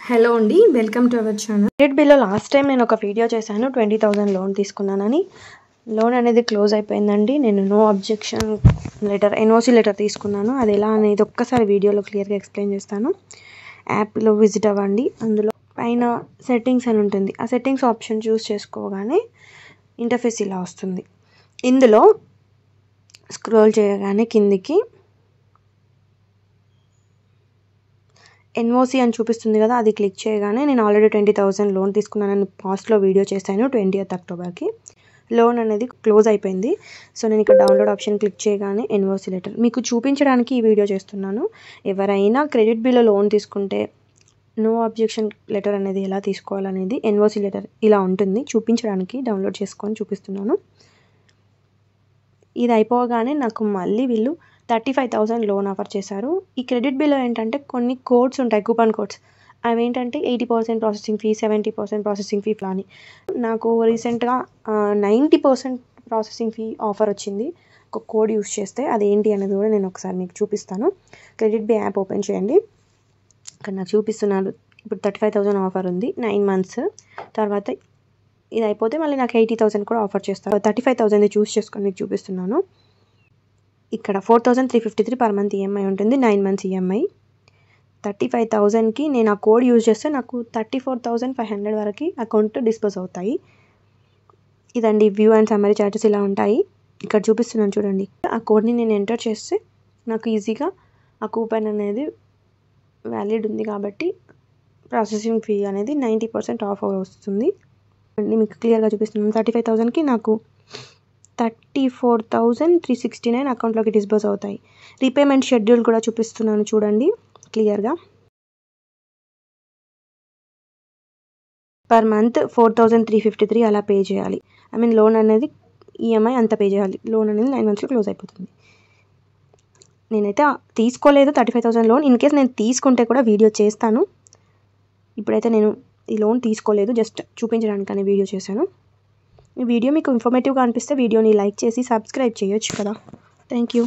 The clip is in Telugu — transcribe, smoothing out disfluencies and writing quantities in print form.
హలో అండి, welcome to our channel. Credit బిల్లో లాస్ట్ టైం నేను ఒక వీడియో చేశాను. 20,000 లోన్ తీసుకున్నానని. లోన్ అనేది క్లోజ్ అయిపోయిందండి. నేను no objection letter, NOC letter తీసుకున్నాను. అది ఎలా అనేది ఒక్కసారి వీడియోలో క్లియర్గా ఎక్స్ప్లెయిన్ చేస్తాను. యాప్లో విజిట్ అవ్వండి. అందులో పైన సెట్టింగ్స్ అని ఉంటుంది. ఆ సెట్టింగ్స్ ఆప్షన్ చూస్ చేసుకోగానే ఇంటర్ఫేస్ ఇలా వస్తుంది. ఇందులో స్క్రోల్ చేయగానే కిందికి ఎన్ఓసి అని చూపిస్తుంది కదా, అది క్లిక్ చేయగానే నేను ఆల్రెడీ 20,000 లోన్ తీసుకున్నానని పాస్ట్లో వీడియో చేశాను 20th అక్టోబర్కి. లోన్ అనేది క్లోజ్ అయిపోయింది. సో నేను ఇక్కడ డౌన్లోడ్ ఆప్షన్ క్లిక్ చేయగానే ఎన్ఓసి లెటర్ మీకు చూపించడానికి ఈ వీడియో చేస్తున్నాను. ఎవరైనా క్రెడిట్ బిల్లో లోన్ తీసుకుంటే నో అబ్జెక్షన్ లెటర్ అనేది ఎలా తీసుకోవాలనేది ఎన్ఓసి లెటర్ ఇలా ఉంటుంది. చూపించడానికి డౌన్లోడ్ చేసుకొని చూపిస్తున్నాను. ఇది అయిపోగానే నాకు మళ్ళీ వీళ్ళు 35,000 లోన్ ఆఫర్ చేశారు. ఈ క్రెడిట్ బిల్లో ఏంటంటే కొన్ని కోడ్స్ ఉంటాయి, కూపన్ కోడ్స్. అవి ఏంటంటే 80% processing fee, 70% processing fee plan. నాకు రీసెంట్గా 90% ప్రాసెసింగ్ ఫీ ఆఫర్ వచ్చింది ఒక కోడ్ యూస్ చేస్తే. అదేంటి అనేది కూడా నేను ఒకసారి మీకు చూపిస్తాను. క్రెడిట్ బి యాప్ ఓపెన్ చేయండి. ఇక్కడ నాకు చూపిస్తున్నారు. ఇప్పుడు 35,000 ఆఫర్ ఉంది 9 months. తర్వాత ఇది అయిపోతే మళ్ళీ నాకు 80,000 కూడా ఆఫర్ చేస్తారు. 35,000 చూస్ చేసుకొని మీకు చూపిస్తున్నాను. ఇక్కడ 4,353 పర్ మంత్ ఈఎంఐ ఉంటుంది. 9 months ఈఎంఐ. 35,000కి నేను ఆ కోడ్ యూజ్ చేస్తే నాకు 34,500 వరకు అకౌంట్ డిస్పోజ్ అవుతాయి. ఇదండి వ్యూ అండ్ సమ్మరీ చార్జెస్ ఇలా ఉంటాయి. ఇక్కడ చూపిస్తున్నాను చూడండి. ఆ కోడ్ని నేను ఎంటర్ చేస్తే నాకు ఈజీగా ఆ కూపన్ అనేది వ్యాలిడ్ ఉంది కాబట్టి ప్రాసెసింగ్ ఫీ అనేది 90% ఆఫ్ వస్తుంది. మీకు క్లియర్గా చూపిస్తున్నాను. 35,000కి నాకు 34,369 అకౌంట్లోకి డిస్బర్స్ అవుతాయి. రీపేమెంట్ షెడ్యూల్ కూడా చూపిస్తున్నాను చూడండి క్లియర్గా. పర్ మంత్ 4,353 అలా పే చేయాలి. లోన్ అనేది ఈఎంఐ అంత పే చేయాలి. లోన్ అనేది 9 monthsలో క్లోజ్ అయిపోతుంది. నేనైతే తీసుకోలేదు 35,000 లోన్. ఇన్ కేస్ నేను తీసుకుంటే కూడా వీడియో చేస్తాను. ఇప్పుడైతే నేను ఈ లోన్ తీసుకోలేదు, జస్ట్ చూపించడానికని వీడియో చేశాను. ఈ వీడియో మీకు ఇన్ఫర్మేటివ్గా అనిపిస్తే వీడియోని లైక్ చేసి సబ్స్క్రైబ్ చేయొచ్చు కదా. Thank you.